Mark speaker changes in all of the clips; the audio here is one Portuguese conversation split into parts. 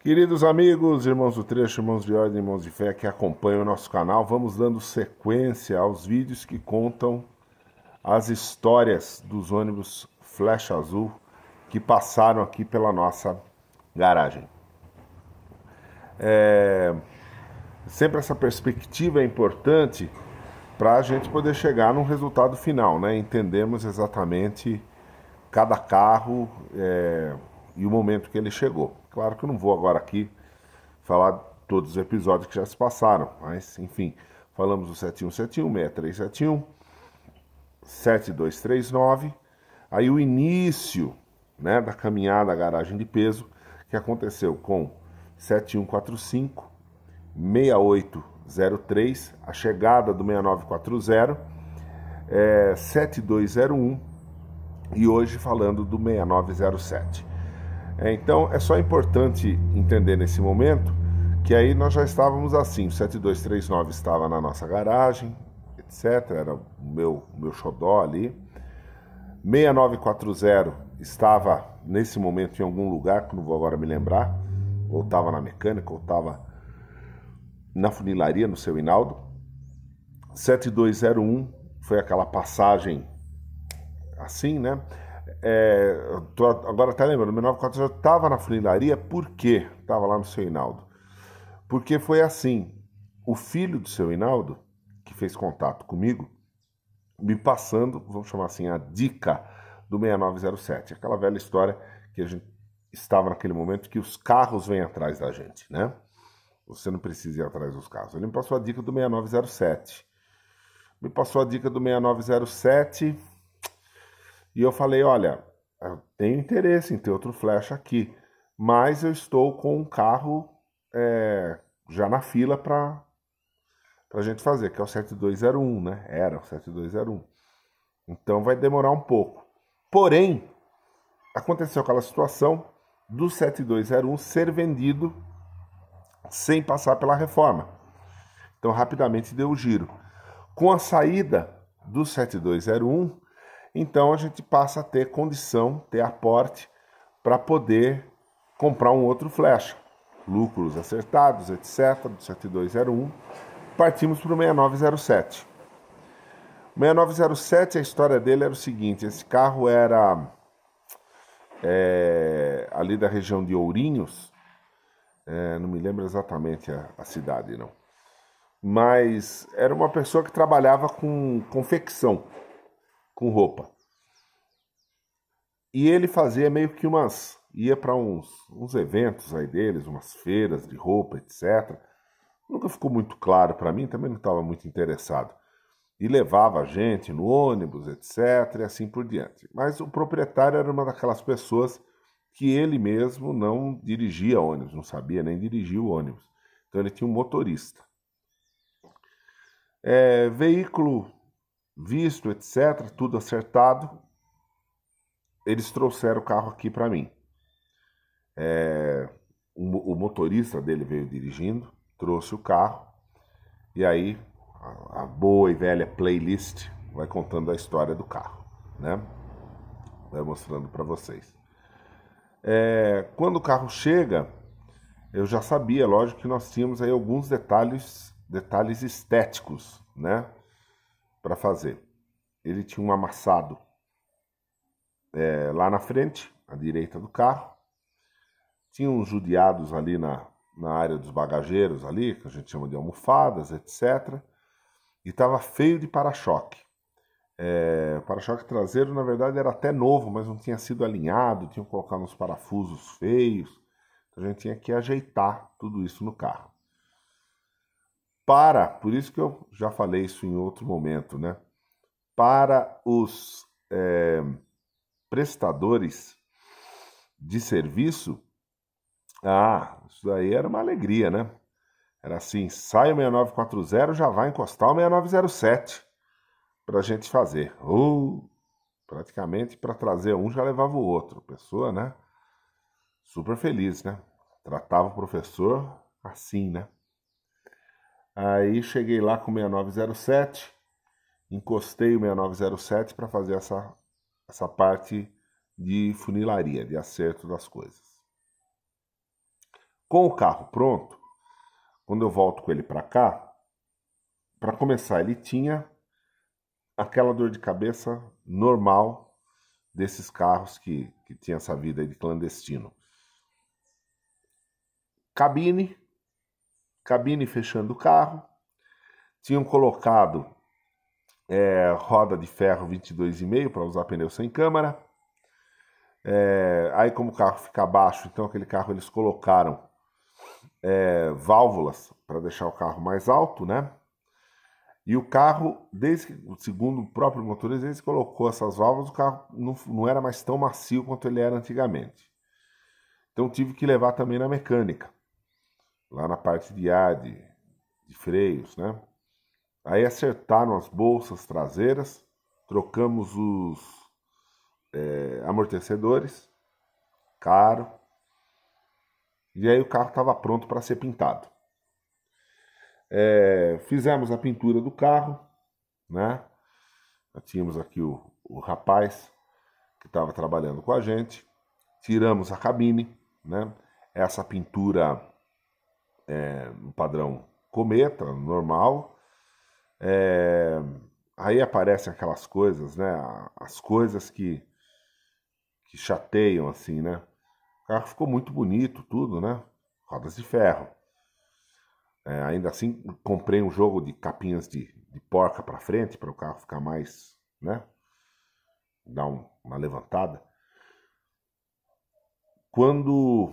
Speaker 1: Queridos amigos, irmãos do trecho, irmãos de ordem, irmãos de fé que acompanham o nosso canal, vamos dando sequência aos vídeos que contam as histórias dos ônibus Flecha Azul que passaram aqui pela nossa garagem. Sempre essa perspectiva é importante para a gente poder chegar num resultado final, né? Entendemos exatamente cada carro e o momento que ele chegou. Claro que eu não vou agora aqui falar todos os episódios que já se passaram, mas enfim, falamos do 7171, 6371, 7239, aí o início, né, da caminhada à garagem de peso, que aconteceu com 7145, 6803, a chegada do 6940, 7201 e hoje falando do 6907. Então é só importante entender nesse momento que aí nós já estávamos assim, o 7239 estava na nossa garagem, etc, era o meu xodó ali. 6940 estava nesse momento em algum lugar, que não vou agora me lembrar, ou estava na mecânica, ou estava na funilaria, no seu Hinaldo. 7201 foi aquela passagem assim, né? Tô agora até lembrando, o 6940 estava na funilaria, por quê? Estava lá no seu Hinaldo. Porque foi assim, o filho do seu Hinaldo, que fez contato comigo, me passando, vamos chamar assim, a dica do 6907. Aquela velha história que a gente estava naquele momento que os carros vêm atrás da gente, né? Você não precisa ir atrás dos carros. Ele me passou a dica do 6907. Me passou a dica do 6907 e eu falei, olha, eu tenho interesse em ter outro Flecha aqui, mas eu estou com um carro já na fila para a gente fazer, que é o 7201, né? Era o 7201. Então vai demorar um pouco. Porém, aconteceu aquela situação do 7201 ser vendido sem passar pela reforma. Então rapidamente deu o giro. Com a saída do 7201, então a gente passa a ter condição, ter aporte para poder comprar um outro Flecha. Lucros acertados, etc., do 7201. Partimos para o 6907. O 6907, a história dele era o seguinte, esse carro era ali da região de Ourinhos, não me lembro exatamente a cidade, não. Mas era uma pessoa que trabalhava com confecção, com roupa. E ele fazia meio que ia para uns eventos aí deles, umas feiras de roupa, etc. Nunca ficou muito claro para mim, também não estava muito interessado. E levava a gente no ônibus, etc, e assim por diante. Mas o proprietário era uma daquelas pessoas que ele mesmo não dirigia ônibus, não sabia nem dirigir o ônibus. Então ele tinha um motorista. Veículo visto, etc, tudo acertado. Eles trouxeram o carro aqui para mim. O motorista dele veio dirigindo, trouxe o carro, e aí a boa e velha playlist vai contando a história do carro, né? Vai mostrando para vocês. Quando o carro chega, eu já sabia, lógico, que nós tínhamos aí alguns detalhes estéticos, né, para fazer. Ele tinha um amassado lá na frente, à direita do carro. Tinha uns judiados ali na área dos bagageiros ali, que a gente chama de almofadas, etc. E estava feio de para-choque. O para-choque traseiro, na verdade, era até novo, mas não tinha sido alinhado, tinha que colocar uns parafusos feios. Então a gente tinha que ajeitar tudo isso no carro. Por isso que eu já falei isso em outro momento, né? Para os prestadores de serviço, isso daí era uma alegria, né? Era assim, sai o 6940, já vai encostar o 6907 para a gente fazer. Praticamente para trazer um já levava o outro. Pessoa, né? Super feliz, né? Tratava o professor assim, né? Aí cheguei lá com o 6907, encostei o 6907 para fazer essa parte de funilaria, de acerto das coisas. Com o carro pronto, quando eu volto com ele para cá, para começar, ele tinha aquela dor de cabeça normal desses carros que tinha essa vida de clandestino. Cabine fechando o carro, tinham colocado roda de ferro 22,5 para usar pneu sem câmara. Aí como o carro fica baixo, então aquele carro eles colocaram válvulas para deixar o carro mais alto, né? E o carro, segundo o próprio motorista, ele colocou essas válvulas, o carro não era mais tão macio quanto ele era antigamente. Então tive que levar também na mecânica, lá na parte de ar, de freios, né? Aí acertaram as bolsas traseiras, trocamos os amortecedores, caro, e aí o carro estava pronto para ser pintado. Fizemos a pintura do carro, né? Tínhamos aqui o rapaz que estava trabalhando com a gente, tiramos a cabine, né? Essa pintura no padrão Cometa, normal. Aí aparecem aquelas coisas, né? As coisas que chateiam, assim, né? O carro ficou muito bonito, tudo, né? Rodas de ferro. Ainda assim, comprei um jogo de capinhas de porca para frente, para o carro ficar mais, né? Dar uma levantada. Quando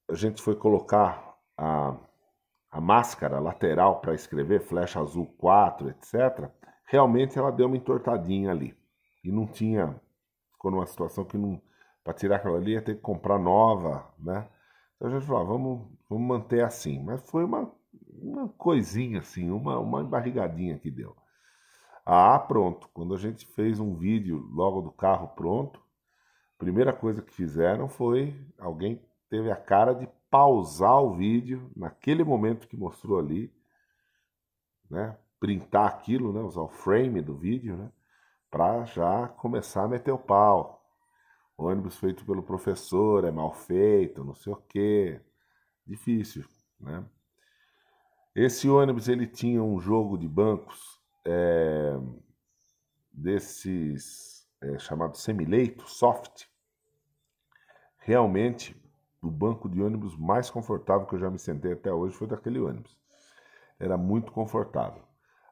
Speaker 1: a gente foi colocar a máscara lateral para escrever Flecha Azul 4, etc., realmente ela deu uma entortadinha ali. E não tinha, ficou numa situação que não, para tirar aquela ali ia ter que comprar nova, né? Então a gente falou, vamos manter assim. Mas foi uma coisinha assim, uma embarrigadinha que deu. Pronto. Quando a gente fez um vídeo logo do carro pronto, a primeira coisa que fizeram foi, alguém teve a cara de pausar o vídeo naquele momento que mostrou ali, né? Printar aquilo, né? Usar o frame do vídeo, né? Para já começar a meter o pau. O ônibus feito pelo professor é mal feito, não sei o quê. Difícil, né? Esse ônibus ele tinha um jogo de bancos desses chamados semileito, soft. Realmente, o banco de ônibus mais confortável que eu já me sentei até hoje foi daquele ônibus. Era muito confortável.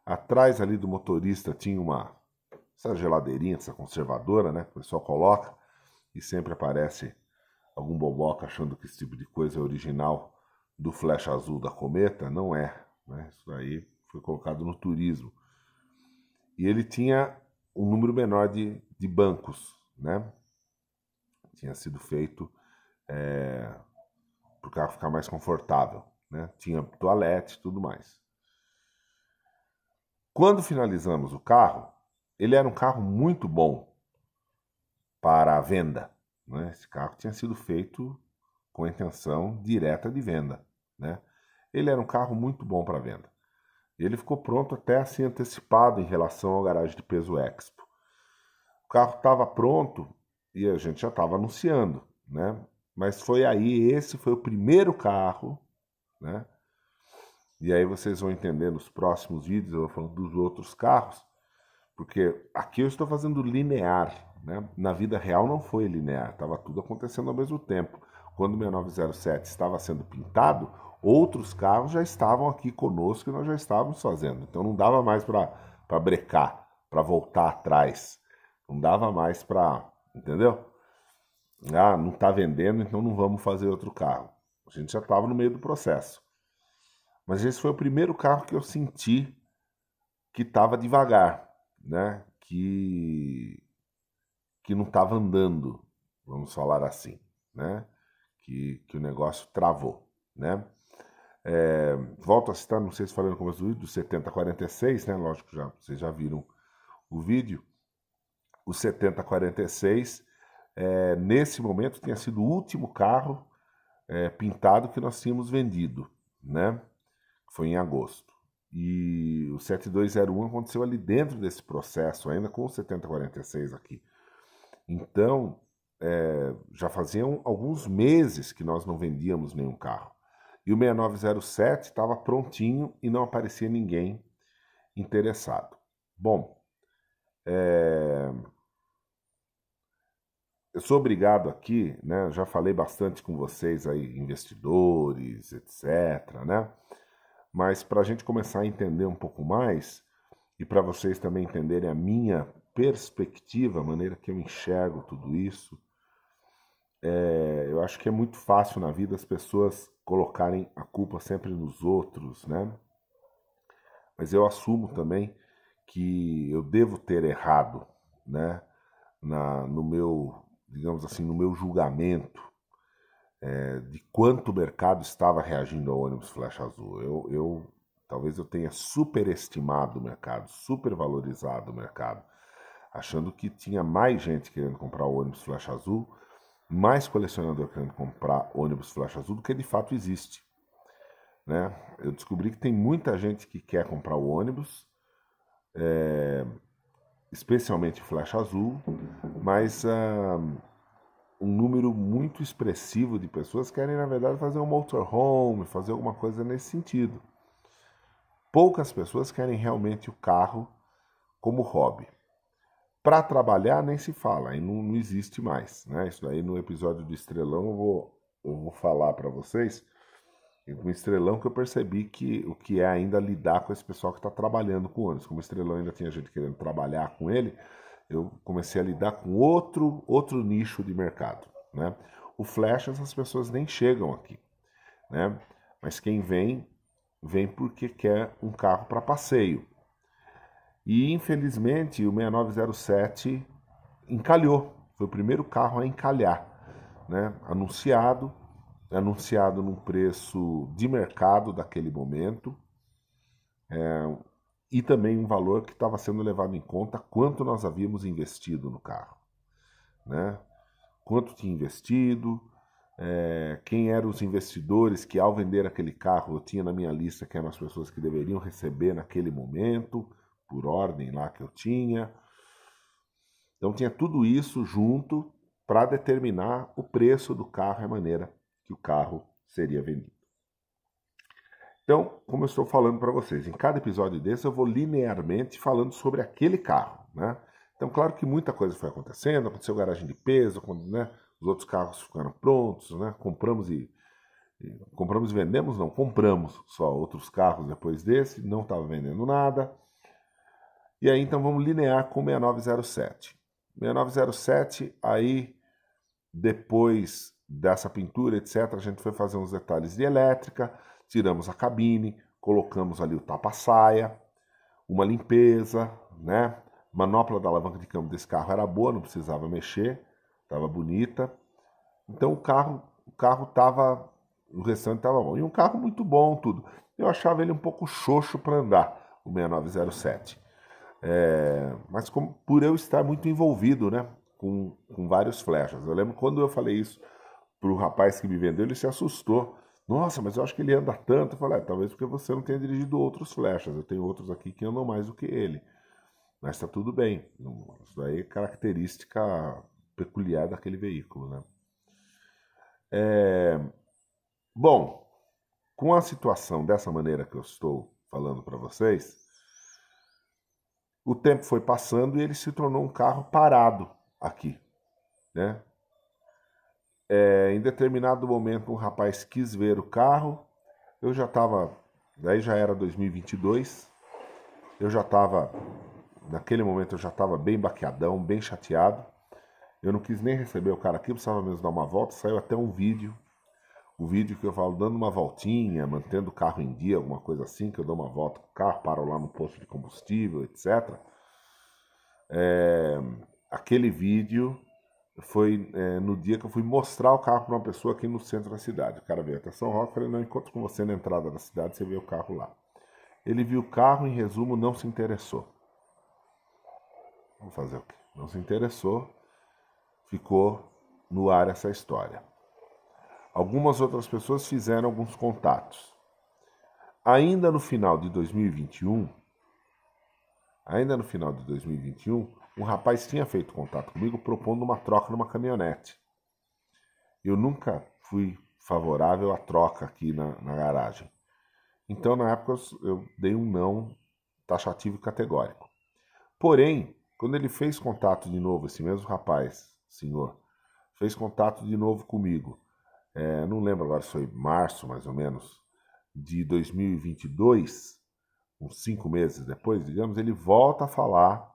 Speaker 1: Atrás ali do motorista tinha essa geladeirinha, essa conservadora, né? Que o pessoal coloca e sempre aparece algum boboca achando que esse tipo de coisa é original do Flecha Azul da Cometa. Não é, né? Isso aí foi colocado no turismo. E ele tinha um número menor de bancos, né? Tinha sido feito para o carro ficar mais confortável, né? Tinha toalete e tudo mais. Quando finalizamos o carro, ele era um carro muito bom para a venda, né? Esse carro tinha sido feito com a intenção direta de venda, né? Ele era um carro muito bom para venda. Ele ficou pronto até assim antecipado em relação ao garagem de peso Expo. O carro estava pronto e a gente já estava anunciando, né? Mas esse foi o primeiro carro, né? E aí vocês vão entender nos próximos vídeos, eu vou falando dos outros carros, porque aqui eu estou fazendo linear, né? Na vida real não foi linear, estava tudo acontecendo ao mesmo tempo. Quando o 6907 estava sendo pintado, outros carros já estavam aqui conosco e nós já estávamos fazendo. Então não dava mais para brecar, para voltar atrás. Não dava mais para, entendeu? Não está vendendo, então não vamos fazer outro carro. A gente já estava no meio do processo. Mas esse foi o primeiro carro que eu senti que estava devagar, né? Que não estava andando, vamos falar assim, né? Que o negócio travou, né? Volto a citar, não sei se falei no começo do vídeo, do 7046, né? Lógico que vocês já viram o vídeo. O 7046, nesse momento, tinha sido o último carro pintado que nós tínhamos vendido, né? Foi em agosto. E o 7201 aconteceu ali dentro desse processo, ainda com o 7046 aqui. Então, já faziam alguns meses que nós não vendíamos nenhum carro. E o 6907 estava prontinho e não aparecia ninguém interessado. Bom, eu sou obrigado aqui, né? Já falei bastante com vocês aí, investidores, etc., né? Mas para a gente começar a entender um pouco mais e para vocês também entenderem a minha perspectiva, a maneira que eu enxergo tudo isso, eu acho que é muito fácil na vida as pessoas colocarem a culpa sempre nos outros, né? Mas eu assumo também que eu devo ter errado, né? No meu, digamos assim, no meu julgamento de quanto o mercado estava reagindo ao ônibus flecha azul. Talvez eu tenha superestimado o mercado, supervalorizado o mercado, achando que tinha mais gente querendo comprar o ônibus flecha azul, mais colecionador querendo comprar ônibus flecha azul do que de fato existe, né? Eu descobri que tem muita gente que quer comprar o ônibus, especialmente flecha azul, mas um número muito expressivo de pessoas querem, na verdade, fazer um motorhome, fazer alguma coisa nesse sentido. Poucas pessoas querem realmente o carro como hobby. Para trabalhar nem se fala, aí não existe mais, né? Isso daí no episódio de Estrelão eu vou falar para vocês, no Estrelão que eu percebi que o que é ainda lidar com esse pessoal que está trabalhando com ônibus. Como o Estrelão ainda tinha gente querendo trabalhar com ele, eu comecei a lidar com outro nicho de mercado, né? O Flash, as pessoas nem chegam aqui, né? Mas quem vem porque quer um carro para passeio. E infelizmente o 6907 encalhou, foi o primeiro carro a encalhar, né? Anunciado num preço de mercado daquele momento, e também um valor que estava sendo levado em conta quanto nós havíamos investido no carro, né? Quanto tinha investido, quem eram os investidores que ao vender aquele carro eu tinha na minha lista que eram as pessoas que deveriam receber naquele momento, por ordem lá que eu tinha. Então tinha tudo isso junto para determinar o preço do carro e a maneira que o carro seria vendido. Então, como eu estou falando para vocês, em cada episódio desse eu vou linearmente falando sobre aquele carro, né? Então, claro que muita coisa foi acontecendo, aconteceu garagem de peso, né? Os outros carros ficaram prontos, né? Compramos e vendemos, não, compramos só outros carros depois desse, não estava vendendo nada. E aí, então, vamos linear com o 6907. 6907, aí, depois dessa pintura, etc., a gente foi fazer uns detalhes de elétrica, tiramos a cabine, colocamos ali o tapa-saia, uma limpeza, né? Manopla da alavanca de câmbio desse carro era boa, não precisava mexer, estava bonita. Então o carro estava, o restante estava bom. E um carro muito bom, tudo. Eu achava ele um pouco xoxo para andar, o 6907. Mas por eu estar muito envolvido, né, com vários flechas. Eu lembro quando eu falei isso para o rapaz que me vendeu, ele se assustou. Nossa, mas eu acho que ele anda tanto. Eu falei, talvez porque você não tenha dirigido outros flechas. Eu tenho outros aqui que andam mais do que ele. Mas está tudo bem. Isso daí é característica peculiar daquele veículo, né? Bom, com a situação dessa maneira que eu estou falando para vocês, o tempo foi passando e ele se tornou um carro parado aqui, né? Em determinado momento, um rapaz quis ver o carro. Eu já estava, daí já era 2022. Eu já estava, naquele momento, eu já estava bem baqueadão, bem chateado. Eu não quis nem receber o cara aqui, precisava mesmo dar uma volta. Saiu até um vídeo, o vídeo que eu falo dando uma voltinha, mantendo o carro em dia, alguma coisa assim, que eu dou uma volta com o carro, paro lá no posto de combustível, etc. Aquele vídeo foi no dia que eu fui mostrar o carro para uma pessoa aqui no centro da cidade. O cara veio até São Roque, eu falei, não, encontro com você na entrada da cidade, você vê o carro lá. Ele viu o carro, em resumo, não se interessou. Vamos fazer o quê? Não se interessou, ficou no ar essa história. Algumas outras pessoas fizeram alguns contatos. Ainda no final de 2021, um rapaz tinha feito contato comigo propondo uma troca numa caminhonete. Eu nunca fui favorável à troca aqui na garagem. Então, na época, eu dei um não taxativo e categórico. Porém, quando ele fez contato de novo, esse mesmo rapaz, senhor, fez contato de novo comigo, não lembro agora se foi março, mais ou menos, de 2022, uns 5 meses depois, digamos, ele volta a falar,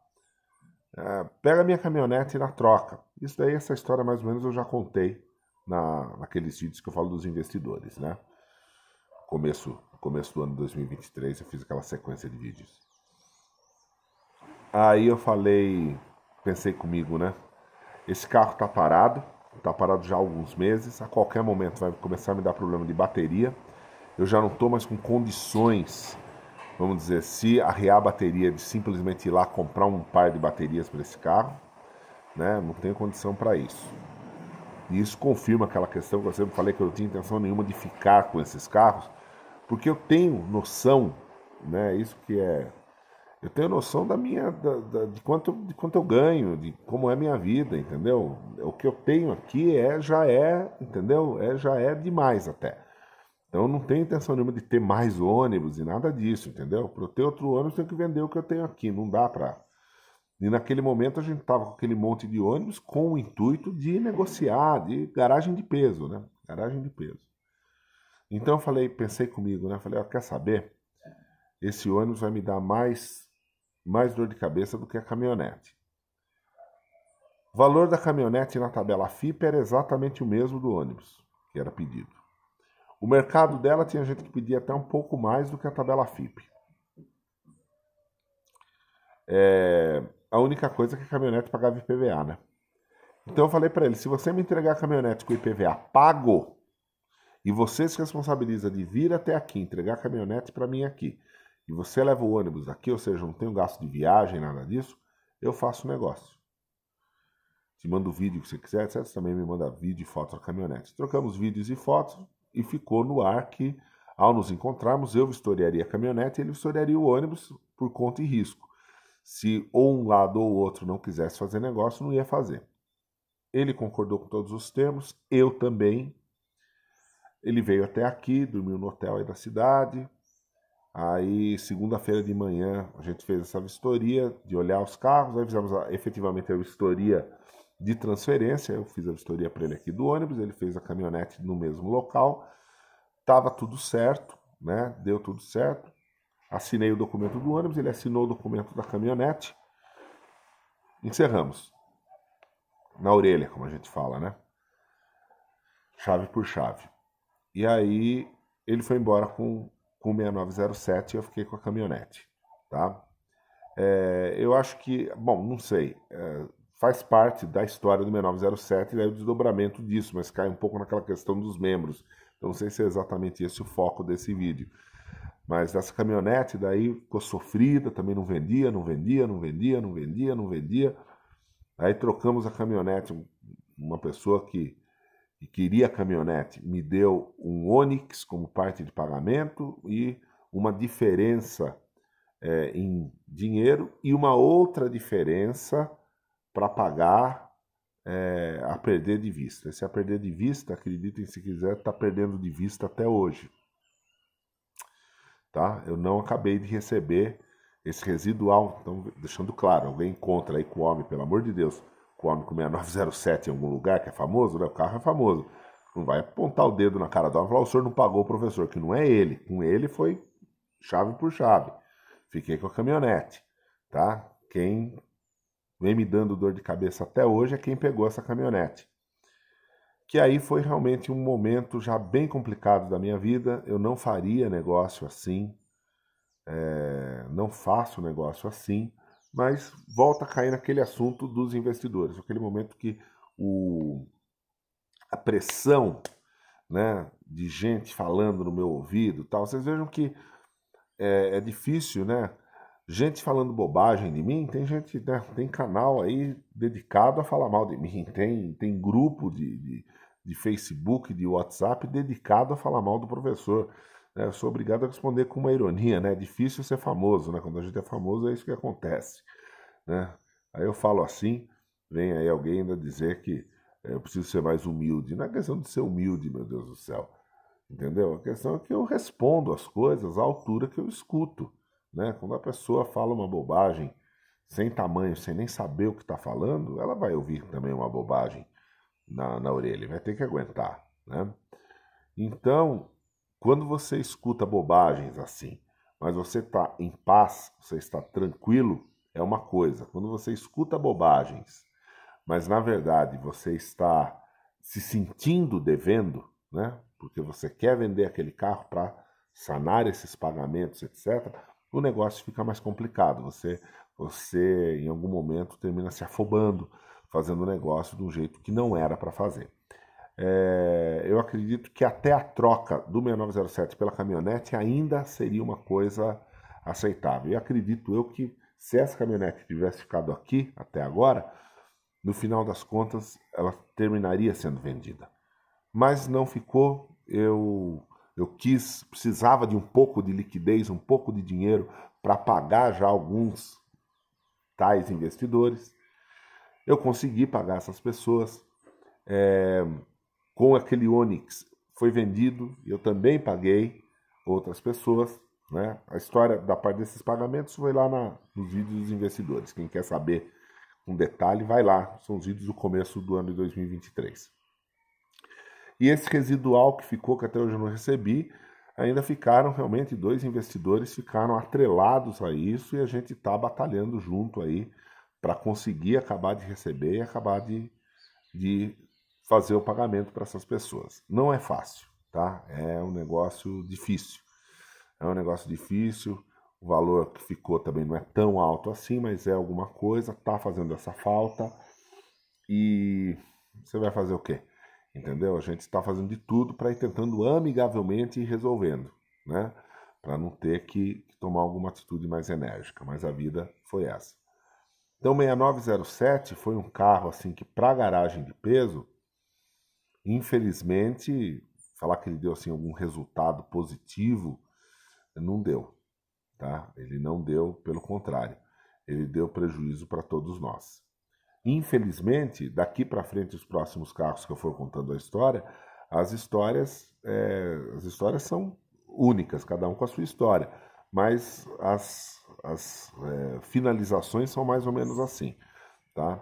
Speaker 1: pega minha caminhonete na troca. Isso daí, essa história mais ou menos eu já contei naqueles vídeos que eu falo dos investidores, né? Começo do ano 2023 eu fiz aquela sequência de vídeos. Aí eu pensei comigo, né? Esse carro tá parado já há alguns meses, a qualquer momento vai começar a me dar problema de bateria. Eu já não estou mais com condições, vamos dizer, se arriar a bateria de simplesmente ir lá comprar um par de baterias para esse carro, né? Não tenho condição para isso. E isso confirma aquela questão que eu sempre falei, que eu não tinha intenção nenhuma de ficar com esses carros, porque eu tenho noção, né? Isso que é. Eu tenho noção de quanto eu ganho, de como é a minha vida, entendeu? O que eu tenho aqui entendeu? Já é demais até. Então eu não tenho intenção nenhuma de ter mais ônibus e nada disso, entendeu? Para eu ter outro ônibus, eu tenho que vender o que eu tenho aqui, não dá para. E naquele momento a gente estava com aquele monte de ônibus com o intuito de negociar, de garagem de peso, né? Garagem de peso. Então eu pensei comigo, né? Falei, quer saber? Esse ônibus vai me dar mais dor de cabeça do que a caminhonete. O valor da caminhonete na tabela FIPE era exatamente o mesmo do ônibus, que era pedido. O mercado dela tinha gente que pedia até um pouco mais do que a tabela FIPE. A única coisa é que a caminhonete pagava IPVA, né? Então eu falei para ele, se você me entregar a caminhonete com IPVA pago, e você se responsabiliza de vir até aqui, entregar a caminhonete para mim aqui, e você leva o ônibus aqui, ou seja, não tenho gasto de viagem, nada disso, eu faço o negócio. Te mando o vídeo que você quiser, etc. Você também me manda vídeo e fotos da caminhonete. Trocamos vídeos e fotos e ficou no ar que, ao nos encontrarmos, eu vistoriaria a caminhonete e ele vistoriaria o ônibus por conta e risco. Se ou um lado ou o outro não quisesse fazer negócio, não ia fazer. Ele concordou com todos os termos, eu também. Ele veio até aqui, dormiu no hotel aí da cidade. Aí, segunda-feira de manhã, a gente fez essa vistoria de olhar os carros. Aí fizemos efetivamente a vistoria de transferência. Eu fiz a vistoria para ele aqui do ônibus, ele fez a caminhonete no mesmo local. Tava tudo certo, né? Deu tudo certo. Assinei o documento do ônibus, ele assinou o documento da caminhonete. Encerramos. Na orelha, como a gente fala, né? Chave por chave. E aí, ele foi embora com 6907 e eu fiquei com a caminhonete, tá? Eu acho que, bom, não sei, faz parte da história do 6907 e daí o desdobramento disso, mas cai um pouco naquela questão dos membros. Então, não sei se é exatamente esse o foco desse vídeo. Mas essa caminhonete daí ficou sofrida, também não vendia. Aí trocamos a caminhonete, uma pessoa que queria a caminhonete me deu um Onix como parte de pagamento e uma diferença em dinheiro e uma outra diferença para pagar a perder de vista. Esse a perder de vista, acreditem se quiser, está perdendo de vista até hoje. Tá? Eu não acabei de receber esse residual, então deixando claro, alguém encontra aí com o homem, pelo amor de Deus, com o homem com 6907 em algum lugar que é famoso, né? O carro é famoso. Não vai apontar o dedo na cara do homem e falar, o senhor não pagou o professor, que não é ele. Com ele foi chave por chave. Fiquei com a caminhonete, tá? Quem vem me dando dor de cabeça até hoje é quem pegou essa caminhonete. Que aí foi realmente um momento já bem complicado da minha vida. Eu não faria negócio assim, não faço negócio assim, mas volta a cair naquele assunto dos investidores, aquele momento que a pressão, né, de gente falando no meu ouvido, tal. Vocês vejam que é difícil, né? Gente falando bobagem de mim, tem gente, né, tem canal aí dedicado a falar mal de mim, tem grupo de Facebook, de WhatsApp dedicado a falar mal do professor. Né? Eu sou obrigado a responder com uma ironia, né? É difícil ser famoso, né? Quando a gente é famoso é isso que acontece, né? Aí eu falo assim, vem aí alguém ainda dizer que eu preciso ser mais humilde. Não é questão de ser humilde, meu Deus do céu. Entendeu? A questão é que eu respondo as coisas à altura que eu escuto. Né? Quando a pessoa fala uma bobagem sem tamanho, sem nem saber o que está falando, ela vai ouvir também uma bobagem na orelha, vai ter que aguentar. Né? Então, quando você escuta bobagens assim, mas você está em paz, você está tranquilo, é uma coisa. Quando você escuta bobagens, mas na verdade você está se sentindo devendo, né? Porque você quer vender aquele carro para sanar esses pagamentos, etc., o negócio fica mais complicado. Você em algum momento termina se afobando, fazendo o negócio de um jeito que não era para fazer. Eu acredito que até a troca do 6907 pela caminhonete ainda seria uma coisa aceitável. E acredito eu que se essa caminhonete tivesse ficado aqui até agora, no final das contas ela terminaria sendo vendida. Mas não ficou, eu precisava de um pouco de liquidez, um pouco de dinheiro para pagar já alguns tais investidores. Eu consegui pagar essas pessoas. Com aquele Onix foi vendido, eu também paguei outras pessoas. Né? A história da parte desses pagamentos foi lá nos vídeos dos investidores. Quem quer saber um detalhe, vai lá. São os vídeos do começo do ano de 2023. E esse residual que ficou, que até hoje eu não recebi, ainda ficaram realmente 2 investidores, ficaram atrelados a isso e a gente está batalhando junto aí para conseguir acabar de receber e acabar de fazer o pagamento para essas pessoas. Não é fácil, tá? É um negócio difícil. É um negócio difícil, o valor que ficou também não é tão alto assim, mas é alguma coisa, tá fazendo essa falta e você vai fazer o quê? Entendeu? A gente está fazendo de tudo para ir tentando amigavelmente ir resolvendo, né? Para não ter que tomar alguma atitude mais enérgica, mas a vida foi essa. Então, 6907 foi um carro assim que para garagem de peso, infelizmente, falar que ele deu assim algum resultado positivo, não deu, tá? Ele não deu, pelo contrário, ele deu prejuízo para todos nós. Infelizmente, daqui para frente, os próximos carros que eu for contando a história, as histórias são únicas, cada um com a sua história, mas as finalizações são mais ou menos assim, tá?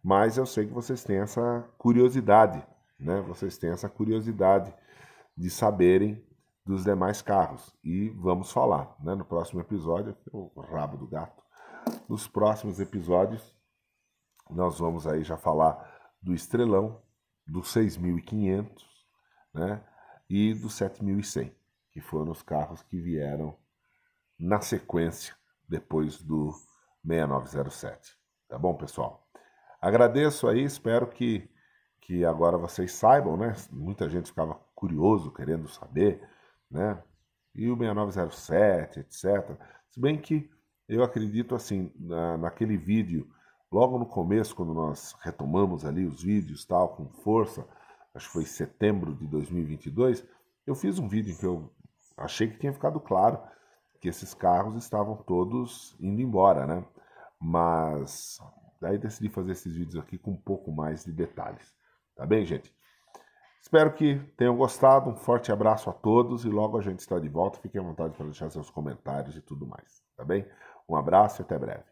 Speaker 1: Mas eu sei que vocês têm essa curiosidade, né? Vocês têm essa curiosidade de saberem dos demais carros. E vamos falar, né? No próximo episódio, o rabo do gato. Nos próximos episódios, nós vamos aí já falar do Estrelão, do 6.500, né? E do 7.100, que foram os carros que vieram na sequência depois do 6907. Tá bom, pessoal? Agradeço aí, espero que agora vocês saibam, né? Muita gente ficava curioso, querendo saber, né? E o 6907, etc. Se bem que eu acredito assim, naquele vídeo, logo no começo, quando nós retomamos ali os vídeos, tal, com força, acho que foi em setembro de 2022, eu fiz um vídeo em que eu achei que tinha ficado claro que esses carros estavam todos indo embora, né? Mas daí decidi fazer esses vídeos aqui com um pouco mais de detalhes. Tá bem, gente? Espero que tenham gostado. Um forte abraço a todos e logo a gente está de volta. Fiquem à vontade para deixar seus comentários e tudo mais. Tá bem? Um abraço e até breve.